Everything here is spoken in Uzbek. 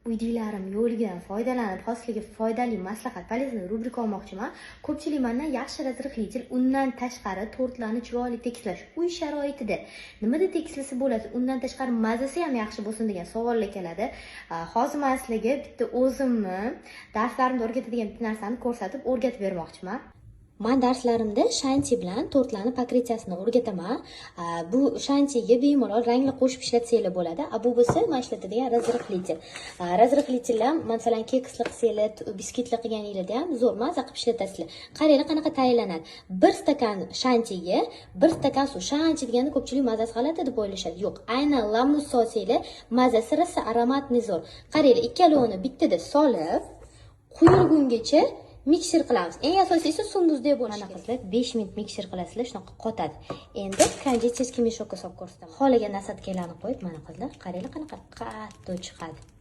Videolarim yo'lidan foydalanib, hosiliga foydali maslahat palizini rubrika olmoqchiman. Ko'pchilik mendan yaxshi razrixlichil, undan tashqari tortlarni chiroyli tekislash uy sharoitida nimada tekislasa bo'ladi, undan tashqari mazasi ham yaxshi bo'lsin degan savollar keladi. Hozir men sizlarga bitta o'zimni darslarimda o'rgatadigan bitta narsani ko'rsatib, o'rgatib bermoqchiman. Men darslarimda shanti bilan tortlarni pokritsiyasini o'rgataman. Bu shantiga bemalol rangli qo'shib ishlatsanglar bo'ladi. Bu bo'lsa men ishlatadigan razrixlichil. Razrixlichillar masalan keksli qilsanglar, biskitli qilganinglarda ham zo'r maza qilib ishlatasizlar. Qaranglar qanaqa tayyorlanadi. 1 stakan shantiga 1 stakan suv. Shanti deganda ko'pchilik mazasi g'alati deb o'ylashadi. Yo'q, aynan lamnus solsanglar mazasi rosa aromatli zo'r. Qaranglar, ikkalovini bittada solib, quyilgungacha mikser qilamiz. Eng asosiysi sunduzday bo'lishi kerak. 5 minut mikser qilasizlar, shunaqa qotadi. Endi konditerskiy meshokka solib ko'rsataman. Xohlagan nasatkalarni qo'yib, mana qizlar, qaranglar qanaqa qattiq chiqadi.